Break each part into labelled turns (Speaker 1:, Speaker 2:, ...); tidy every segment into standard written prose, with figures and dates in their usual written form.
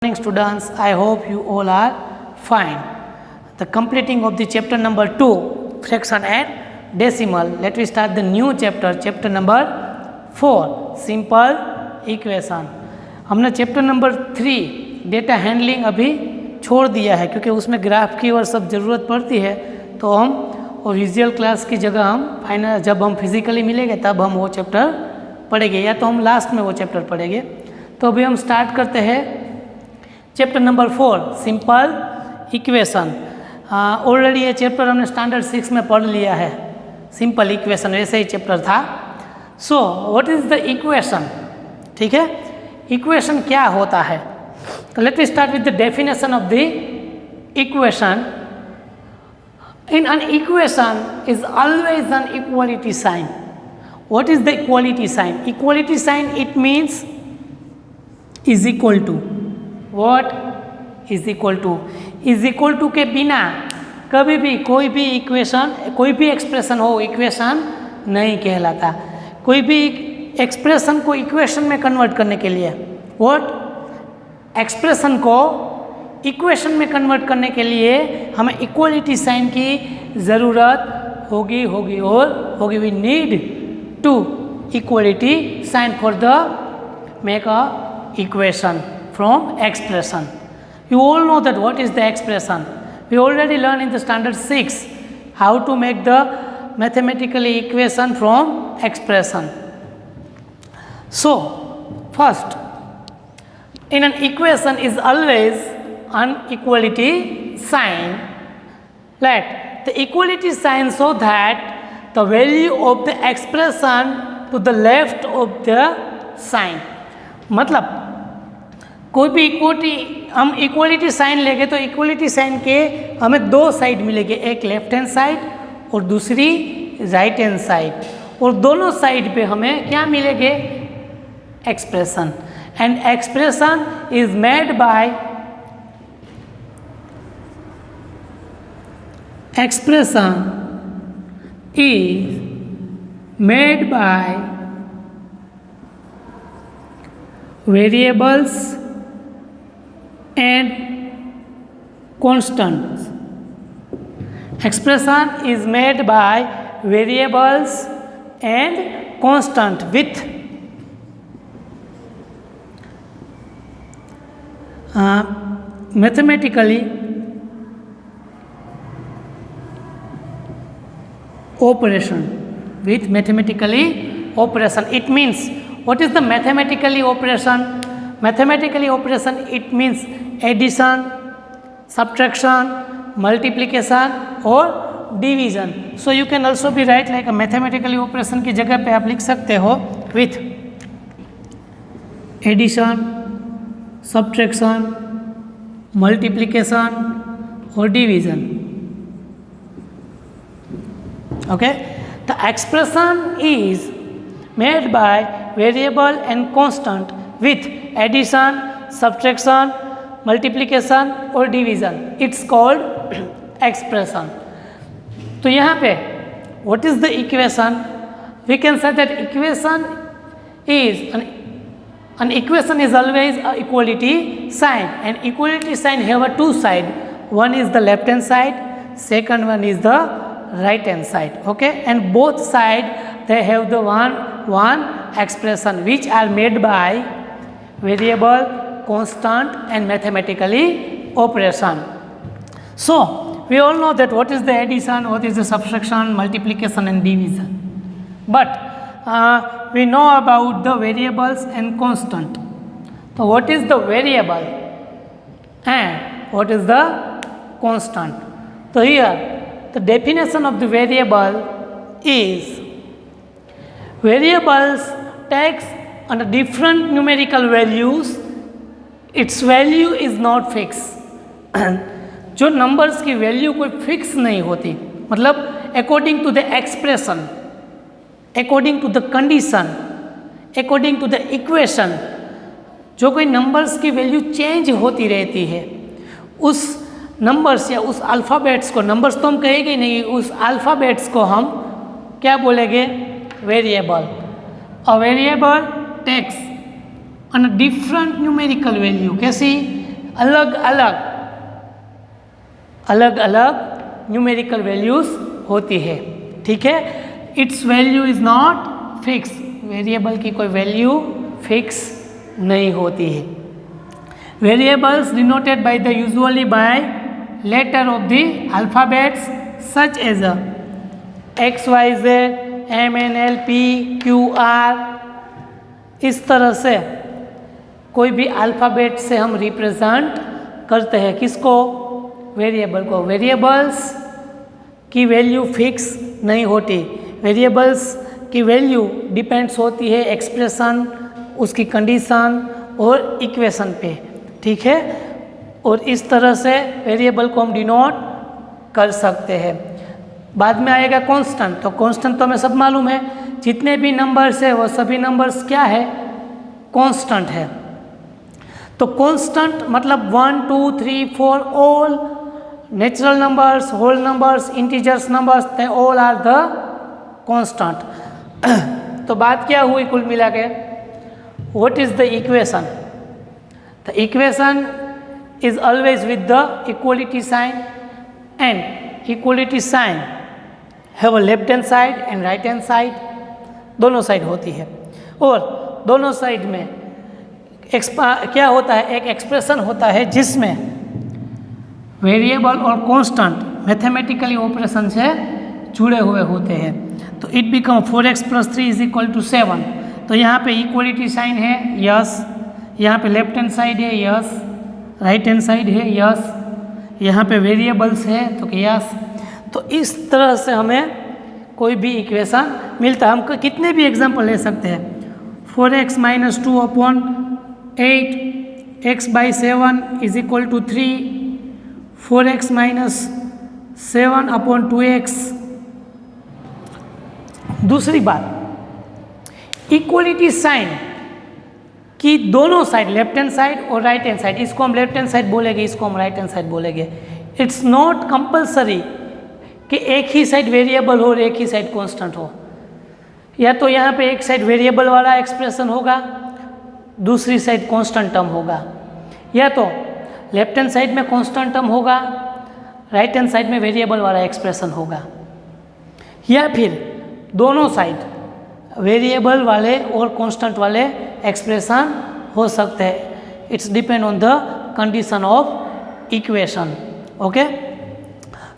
Speaker 1: Morning students, I hope you all are fine. The completing of the chapter number 2, fraction and decimal. Let me start the new chapter number 4, simple equation. हमने chapter number 3 data handling अभी छोड़ दिया है क्योंकि उसमें graph की और सब ज़रूरत पड़ती है, तो हम और विजुअल क्लास की जगह हम फाइनल जब हम फिजिकली मिलेंगे तब हम वो चैप्टर पढ़ेंगे, या तो हम लास्ट में वो चैप्टर पढ़ेंगे। तो अभी हम स्टार्ट करते हैं chapter number 4, simple equation. Already ये चैप्टर हमने स्टैंडर्ड 6 में पढ़ लिया है, सिंपल इक्वेशन वैसे ही चैप्टर था। So what is the equation, ठीक है, इक्वेशन क्या होता है। तो let me start with the definition of the equation. In an equation is always an equality sign. What is the equality sign? Equality sign it means is equal to. What is equal to? Is equal to के बिना कभी भी कोई भी equation, कोई भी expression हो equation नहीं कहलाता। कोई भी एक्सप्रेशन को इक्वेशन में कन्वर्ट करने के लिए, व्हाट, एक्सप्रेशन को इक्वेशन में कन्वर्ट करने के लिए हमें इक्वलिटी साइन की ज़रूरत होगी और होगी। We need to equality sign for the make a equation from expression. You all know that what is the expression. We already learned in the standard 6 how to make the mathematical equation from expression. So first, in an equation is always an equality sign. Let the equality sign so that the value of the expression to the left of the sign. मतलब कोई भी हम equality sign लेंगे तो equality sign के हमें दो side मिलेंगे, एक लेफ्ट हैंड साइड और दूसरी राइट हैंड साइड, और दोनों साइड पे हमें क्या मिलेंगे? Expression. And expression is made by variables and constants. Expression is made by variables and constant with mathematically operation. With mathematically operation, it means, what is the mathematically operation? Mathematically operation, it means addition, subtraction, multiplication or division. So you can also be write like a mathematically operation की जगह पे आप लिख सकते हो with addition, subtraction, multiplication or division. Okay, the expression is made by variable and constant with addition, subtraction, multiplication or division. It's called expression. तो यहाँ पे what is the equation? We can say that equation is an equation is always a equality sign, and equality sign have a two side. One is the left hand side, second one is the right hand side. Okay, and both side they have the one expression which are made by variable, constant and mathematically operation. So we all know that what is the addition, what is the subtraction, multiplication and division. But we know about the variables and constant. So what is the variable and what is the constant? So here the definition of the variable is variables takes under different numerical values, its value is not fixed. जो numbers की value कोई fix नहीं होती, मतलब according to the expression, according to the condition, according to the equation, जो कोई numbers की value change होती रहती है, उस नंबर्स या उस अल्फ़ाबेट्स को, नंबर्स तो हम कहेंगे नहीं, उस अल्फ़ाबेट्स को हम क्या बोलेंगे? Variable. A variable takes on a different numerical value. कैसी? अलग अलग न्यूमेरिकल वैल्यूज होती है, ठीक है। Its value is not fix, variable की कोई वैल्यू फिक्स नहीं होती है। Variables denoted by the usually by letter of the alphabets such as X Y Z M N L P Q R, इस तरह से कोई भी अल्फ़ाबेट से हम रिप्रेजेंट करते हैं किसको, वेरिएबल को। वेरिएबल्स की वैल्यू फिक्स नहीं होती, वेरिएबल्स की वैल्यू डिपेंड्स होती है एक्सप्रेशन, उसकी कंडीशन और इक्वेशन पे, ठीक है। और इस तरह से वेरिएबल को हम डिनोट कर सकते हैं। बाद में आएगा कांस्टेंट, तो कांस्टेंट तो हमें सब मालूम है, जितने भी नंबर्स है वो सभी नंबर्स क्या है, कांस्टेंट है। तो कांस्टेंट मतलब 1 2 3 4 all natural numbers, whole numbers, integers numbers, they all are the constant. तो बात क्या हुई कुल मिला के, what is the equation? The equation is always with the equality sign, and equality sign have a left hand side and right hand side, दोनों side होती है। और दोनों साइड में क्या होता है, एक एक्सप्रेशन होता है जिसमें वेरिएबल और कांस्टेंट मैथमेटिकली ऑपरेशन से जुड़े हुए होते हैं। तो इट बिकम 4x + 3 = 7। तो यहाँ पे इक्वलिटी साइन है, यस, यहाँ पे लेफ्ट हैंड साइड है, यस, राइट हैंड साइड है, यस, यहाँ पे वेरिएबल्स है तो यस। तो इस तरह से हमें कोई भी इक्वेशन मिलता है। हम कितने भी एग्जाम्पल ले सकते हैं, 4x - 2/8 x/7 = 3, 4x - 7/2x। दूसरी बात, इक्वलिटी साइन की दोनों साइड, लेफ्ट हैंड साइड और राइट हैंड साइड, इसको हम लेफ्ट हैंड साइड बोलेंगे, इसको हम राइट हैंड साइड बोलेंगे। इट्स नॉट कंपल्सरी कि एक ही साइड वेरिएबल हो और एक ही साइड कांस्टेंट हो। या तो यहाँ पे एक साइड वेरिएबल वाला एक्सप्रेशन होगा, दूसरी साइड कांस्टेंट टर्म होगा, या तो लेफ्ट हैंड साइड में कांस्टेंट टर्म होगा, राइट हैंड साइड में वेरिएबल वाला एक्सप्रेशन होगा, या फिर दोनों साइड वेरिएबल वाले और कांस्टेंट वाले एक्सप्रेशन हो सकते हैं। It's depend on the condition of equation, okay.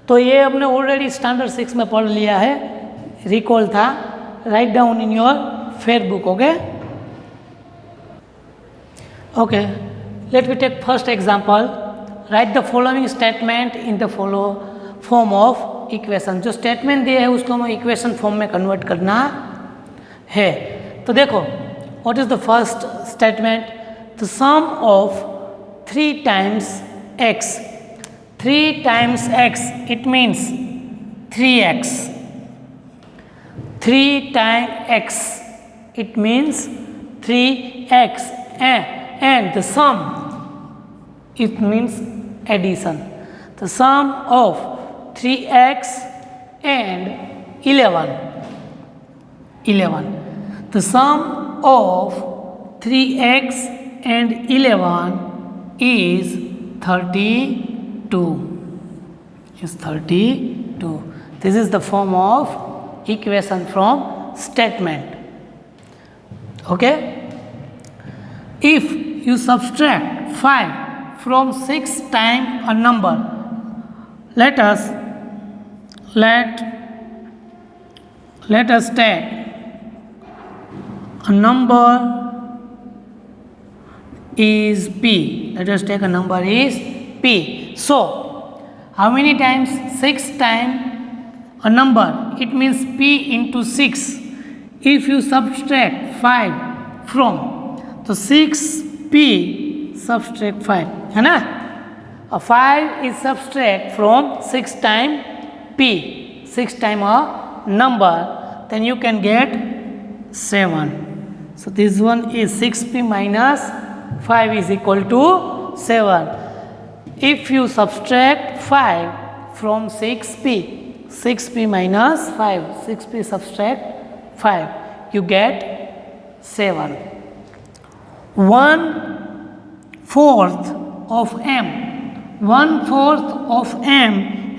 Speaker 1: तो ये हमने ऑलरेडी स्टैंडर्ड 6 में पढ़ लिया है, रिकॉल था, write down in your fair book, okay. Okay, let me take first example. Write the following statement in the form of equation. जो statement दिए है उसको हमें इक्वेशन फॉर्म में कन्वर्ट करना है। तो देखो, what is the first statement, the sum of 3 times x, 3 times x, it means 3x, 3 times x, it means 3x, and the sum, it means addition. The sum of 3x and 11, the sum of 3x and 11 is 32. Is 32. This is the form of equation from statement. Okay? If you subtract 5 from 6 times a number, let us take a number is p. Let us take a number is p. So, how many times? 6 times a number, it means p into 6. If you subtract 5 from, तो 6p subtract 5 है ना, 5 is subtract from 6 times p, 6 times a number, then you can get 7. So this one is 6p minus 5 is equal to 7. If you subtract 5 from 6p, 6p minus 5, 6p subtract 5, you get 7. 1/4 of m. 1/4 of m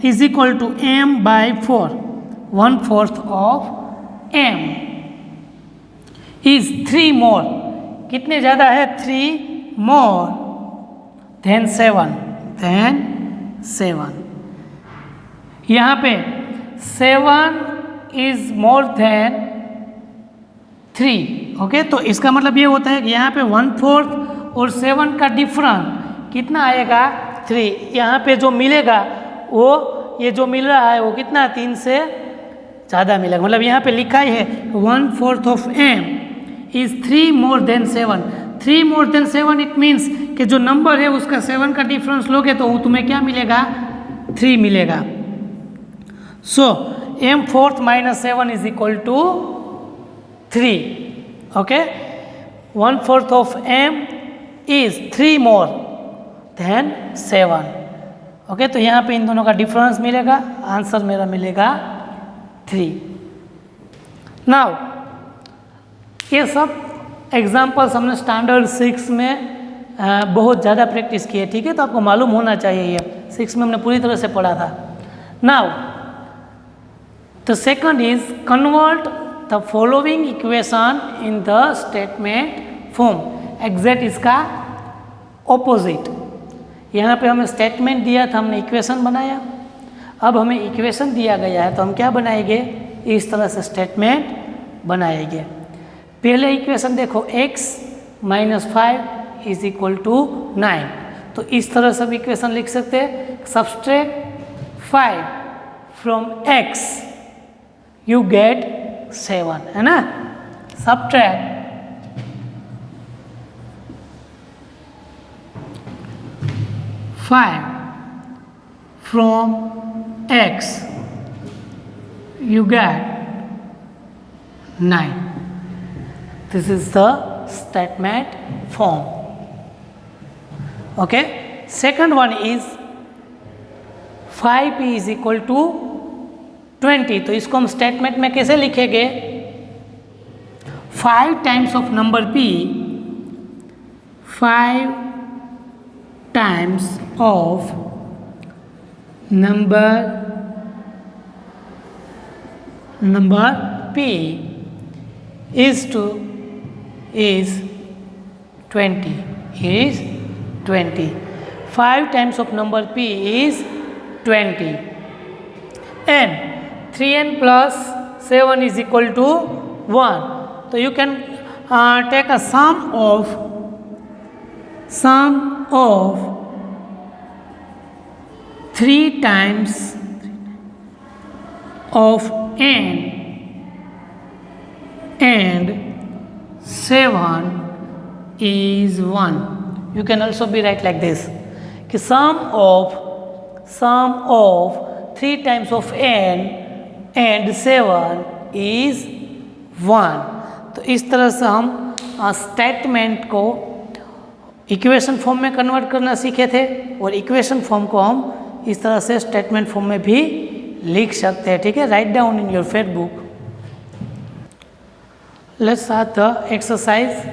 Speaker 1: is equal to m by 4. 1/4 of m is 3 more. कितने ज़्यादा है? 3 more than 7. Than 7. यहाँ पे 7 is more than 3. Okay, तो इसका मतलब ये होता है कि यहाँ पे 1/4 और 7 का डिफरेंस कितना आएगा? 3. यहाँ पे जो मिलेगा वो ये जो मिल रहा है वो कितना? 3 से ज़्यादा मिलेगा। मतलब यहाँ पे लिखा ही है 1/4 of m is 3 more than 7. 3 more than 7 it means कि जो नंबर है उसका 7 का डिफरेंस लोगे तो तुम्हें क्या मिलेगा? 3 मिलेगा। सो m/4 minus 7 is equal to 3. Okay, 1/4 of m is 3 more than 7. Okay, तो यहाँ पे इन दोनों का डिफरेंस मिलेगा, आंसर मेरा मिलेगा 3. नाउ ये सब एग्जाम्पल्स हमने स्टैंडर्ड 6 में बहुत ज़्यादा प्रैक्टिस की है, ठीक है, तो आपको मालूम होना चाहिए, ये 6 में हमने पूरी तरह से पढ़ा था. Now the second is convert the following equation in the statement form. Exact इसका ऑपोजिट. यहाँ पे हमें स्टेटमेंट दिया था, हमने इक्वेशन बनाया. अब हमें इक्वेशन दिया गया है तो हम क्या बनाएंगे? इस तरह से स्टेटमेंट बनाएंगे. पहले इक्वेशन देखो, x - 5 इज इक्वल टू 9. तो इस तरह से इक्वेशन लिख सकते हैं. Subtract 5 from x you get 7, है ना. Subtract 5 from x you get 9. This is the statement form. Okay. Second one is 5p is equal to 20. तो इसको हम स्टेटमेंट में कैसे लिखेंगे? 5 times of number p, 5 times of number p is 20. 5 times of number p is 20. And 3n plus 7 is equal to 1. So you can take a sum of 3 times of n and 7 is 1. You can also be write like this कि sum of 3 times of n and 7 is 1. तो इस तरह से हम statement को equation form में convert करना सीखे थे और इक्वेशन फॉर्म को हम इस तरह से स्टेटमेंट फॉर्म में भी लिख सकते हैं. ठीक है, right down in your fair book. Let's start the exercise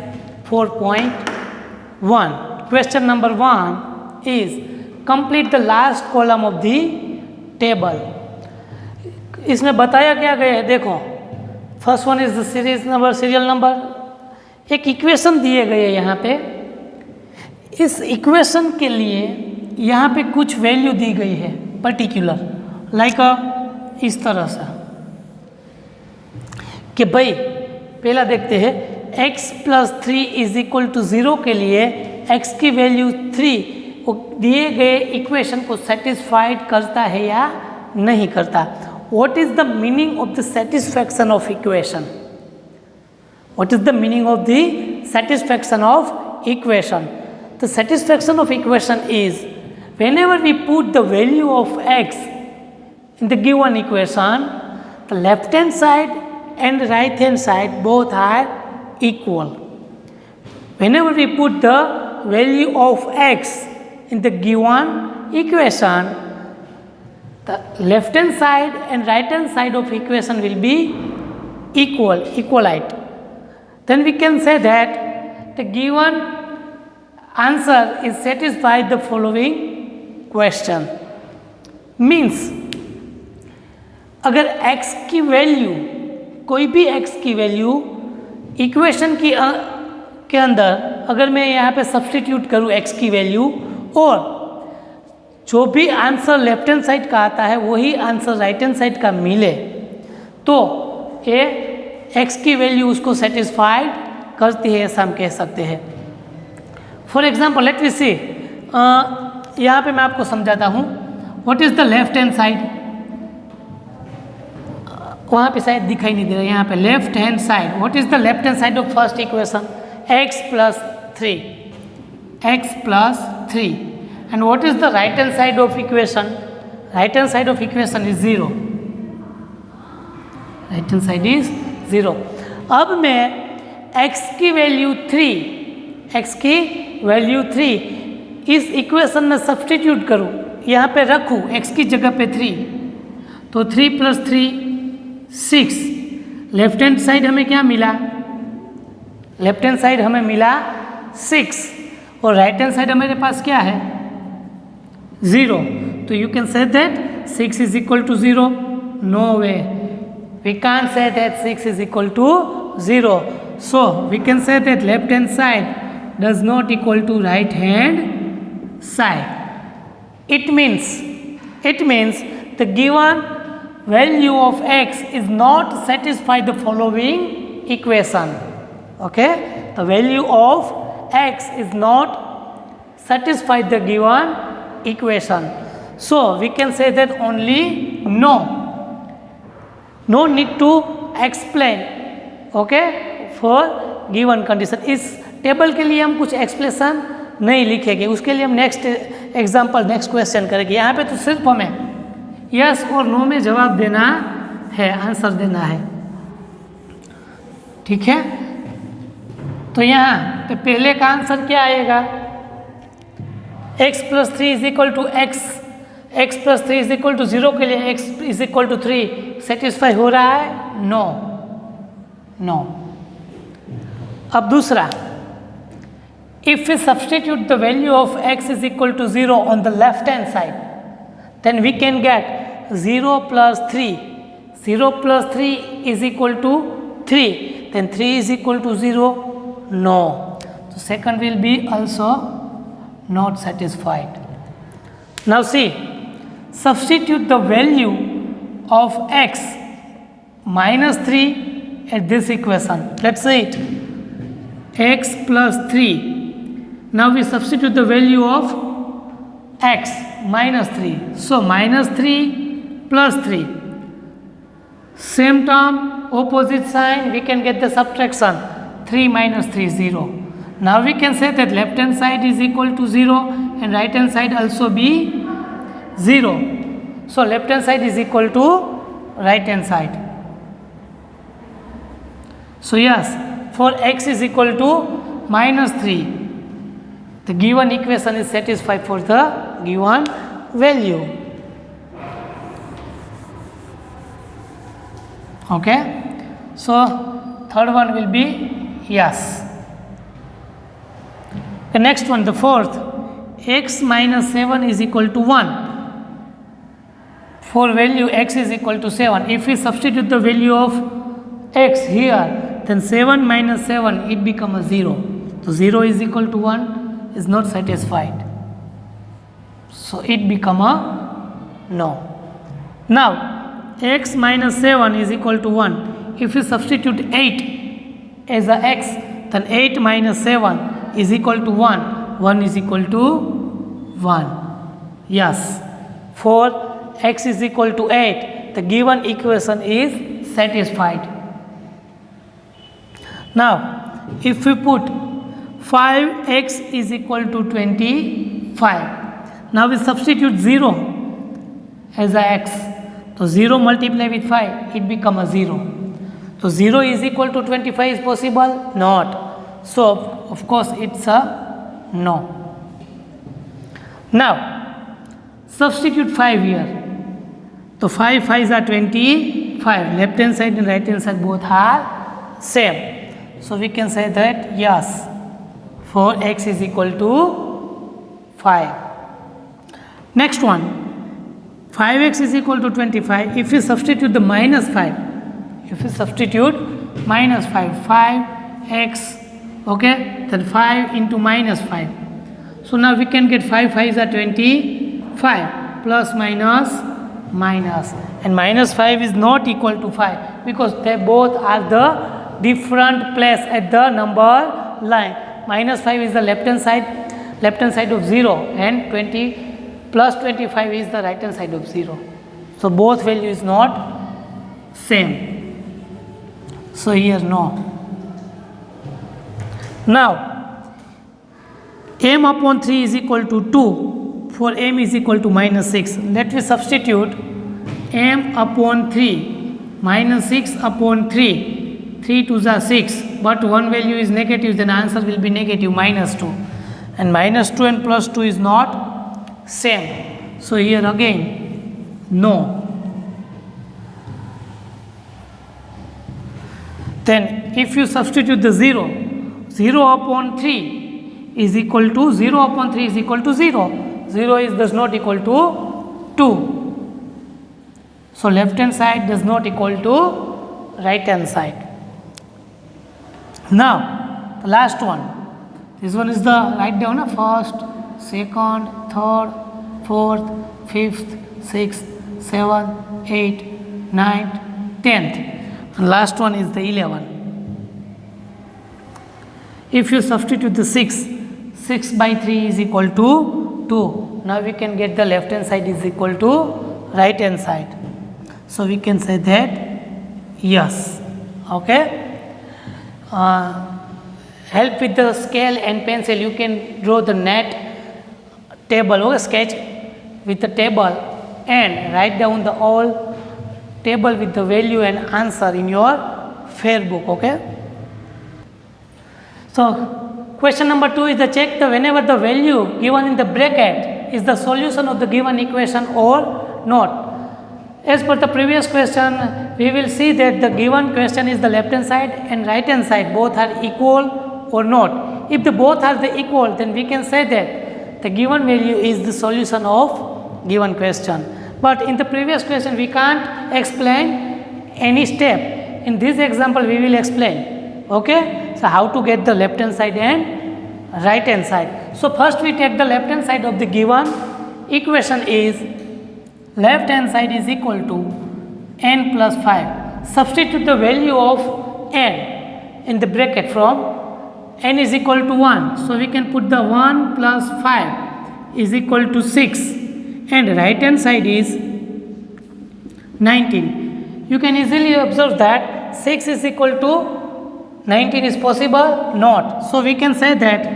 Speaker 1: 4.1. Question number 1 is complete the last column of the table. इसमें बताया क्या गया है? देखो, first one is the serial number. एक इक्वेशन दिए गए हैं यहाँ पे. इस इक्वेशन के लिए यहाँ पे कुछ वैल्यू दी गई है पर्टिकुलर, लाइक इस तरह से कि भाई पहला देखते हैं x + 3 इज इक्वल टू 0 के लिए x की वैल्यू 3 वो दिए गए इक्वेशन को सेटिस्फाइड करता है या नहीं करता. What is the meaning of the satisfaction of equation? What is the meaning of the satisfaction of equation? The satisfaction of equation is whenever we put the value of x in the given equation, the left hand side and right hand side both are equal. Whenever we put the value of x in the given equation, the left hand side and right hand side of equation will be equalite. Then we can say that the given answer is satisfied the following question. Means अगर x की value, कोई भी x की value equation के अंदर अगर मैं यहाँ पे सब्सटीट्यूट करूँ x की वैल्यू, और जो भी आंसर लेफ्ट हैंड साइड का आता है वही आंसर राइट हैंड साइड का मिले, तो ये x की वैल्यू उसको सेटिस्फाइड करती है, ऐसा हम कह सकते हैं. फॉर एग्जाम्पल लेट वी सी, यहाँ पे मैं आपको समझाता हूँ. What is the left hand side, वहाँ पे शायद दिखाई नहीं दे रहा, यहाँ पे left hand side. What is the left hand side of first equation, x plus 3. And what is the right hand side of equation? Right hand side of equation is 0. Right hand side is 0. अब मैं x की value 3 इस equation में substitute करूँ, यहाँ पे रखूँ x की जगह पे 3, तो 3 + 3 6. लेफ्ट हैंड साइड हमें क्या मिला, लेफ्ट हैंड साइड हमें मिला 6, और राइट हैंड साइड हमारे पास क्या है 0. तो you can say that 6 is equal to 0. No way, we can't say that 6 is equal to 0. So we can say that left hand side does not equal to right hand side. It means the given value of x is not satisfy the following equation. Okay, the value of x is not satisfy the given equation. So we can say that only no need to explain. Okay, for given condition. इस table के लिए हम कुछ explanation नहीं लिखेंगे, उसके लिए हम नेक्स्ट एग्जांपल, नेक्स्ट क्वेश्चन करेंगे. यहाँ पे तो सिर्फ हमें यस और नो में जवाब देना है, आंसर देना है. ठीक है, तो यहाँ पे पहले का आंसर क्या आएगा, x + 3 is equal to x + 3 is equal to 0 के लिए x is equal to 3 satisfy हो रहा है, नो. अब दूसरा, if we substitute the value of x is equal to 0 on the left hand side, then we can get 0 + 3. 0 + 3 is equal to 3, then 3 is equal to 0, no. So second will be also not satisfied. Now see, substitute the value of x -3 at this equation. Let's say it x + 3. Now we substitute the value of x -3. So -3 + 3. Same term, opposite sign, we can get the subtraction. 3 - 3 0. Now we can say that left hand side is equal to 0 and right hand side also be 0. So left hand side is equal to right hand side. So yes, for x is equal to -3, the given equation is satisfied for the given value. Okay, so third one will be yes. The next one, the fourth, x - 7 is equal to 1. For value x is equal to 7, if we substitute the value of x here, then 7 - 7 it becomes a 0. So 0 is equal to 1 is not satisfied. So it become a no. Now x - 7 is equal to 1. If we substitute 8 as a x, then 8 - 7 is equal to 1. 1 is equal to 1. Yes, for x is equal to 8, the given equation is satisfied. Now if we put 5x is equal to 25, now we substitute 0 as a x, so 0 multiply with 5 it becomes a 0. So 0 is equal to 25 is possible? Not. So of course it's a no. Now substitute 5 here. So 5 5s are 25. Left hand side and right hand side both are same. So we can say that yes, for x is equal to 5. Next one, 5x is equal to 25. If we substitute the minus 5, if we substitute minus 5, 5x, okay, then 5 into minus 5. So now we can get 5 5s are 25 plus minus minus, and minus 5 is not equal to 5 because they both are the different place at the number line. Minus 5 is the left hand side of 0, and 20 plus 25 is the right hand side of 0. So both value is not same. So here no. Now m upon 3 is equal to 2 for m is equal to minus 6. Let me substitute m upon 3 minus 6 upon 3. 3 2s are 6, but one value is negative, then answer will be negative minus 2. And minus 2 and plus 2 is not same. So here again no. Then if you substitute the 0, 0 upon 3 is equal to 0 upon 3 is equal to 0. 0 is does not equal to 2. So left hand side does not equal to right hand side. Now the last one. This one is the write down first, second, third, fourth, fifth, sixth, 7th, 8th, 9th, 10th. And last one is the 11. If you substitute the 6 by 3 is equal to 2. Now we can get the left hand side is equal to right hand side. So we can say that yes. Okay. Help with the scale and pencil. You can draw the net table or sketch with the table and write down the all table with the value and answer in your fair book. Okay. So question number 2 is the check the whenever the value given in the bracket is the solution of the given equation or not. As per the previous question, we will see that the given question is the left hand side and right hand side both are equal or not. If the both are the equal, then we can say that the given value is the solution of given question. But in the previous question we can't explain any step. In this example we will explain. Okay. So how to get the left hand side and right hand side. So first we take the left hand side of the given equation is left hand side is equal to n plus 5. Substitute the value of n in the bracket from n is equal to 1. So we can put the 1 plus 5 is equal to 6 and right hand side is 19. You can easily observe that 6 is equal to 19 is possible? Not. So we can say that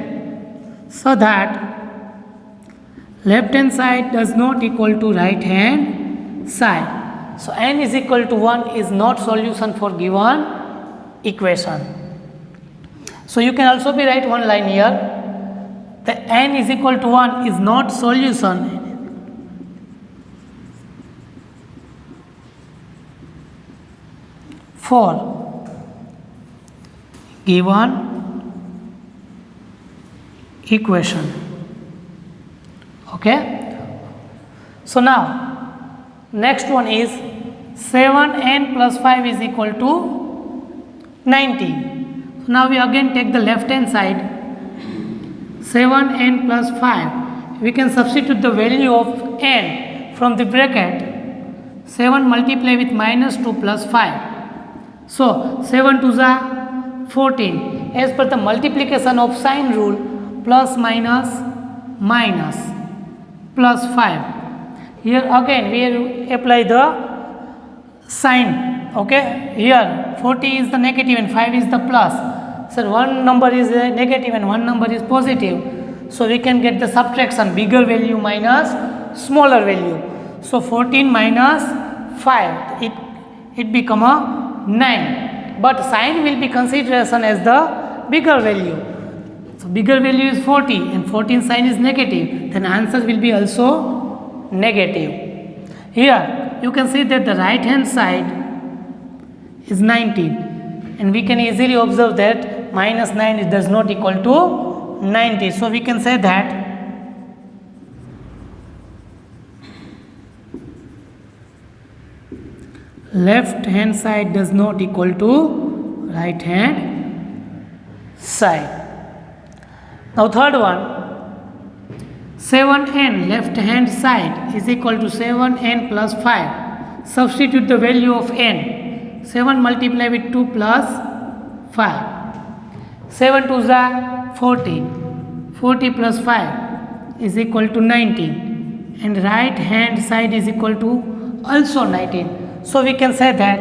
Speaker 1: left hand side does not equal to right hand side. So n is equal to 1 is not solution for given equation. So you can also be write one line here. The n is equal to 1 is not solution for given equation. Okay. So now next one is 7n plus 5 is equal to 19. So now we again take the left hand side 7n plus 5. We can substitute the value of n from the bracket. 7 multiply with minus 2 plus 5. So 7 2s are 14. As per the multiplication of sign rule, plus minus minus plus 5. Here again we apply the sign. Okay. Here 40 is the negative and 5 is the plus. So one number is negative and one number is positive. So we can get the subtraction, bigger value minus smaller value. So 14 minus 5, it become a 9. But sign will be consideration as the bigger value. So bigger value is 40 and 14 sign is negative. Then answer will be also negative. Here you can see that the right hand side is 19. And we can easily observe that minus 9 does not equal to 90. So we can say that left hand side does not equal to right hand side. Now third one, 7n left hand side is equal to 7n plus 5. Substitute the value of n. 7 multiply with 2 plus 5. 7 2 is 14. 40 plus 5 is equal to 19. And right hand side is equal to also 19. So we can say that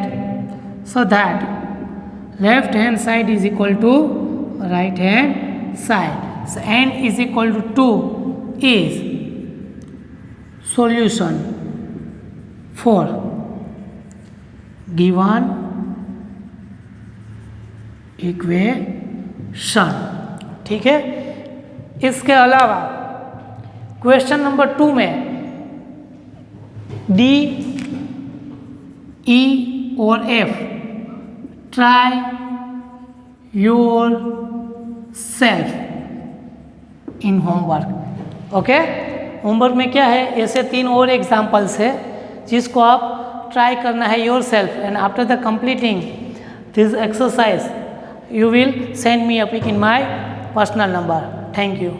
Speaker 1: left hand side is equal to right hand side. So n is equal to 2 is solution for given equation. ठीक है. इसके अलावा question number 2 में D, ई और F try your self in homework. Okay, homework में क्या है, ऐसे 3 और एग्जाम्पल्स है जिसको आप ट्राई करना है your self. And after the completing this exercise you will send me a pic in my personal number. Thank you.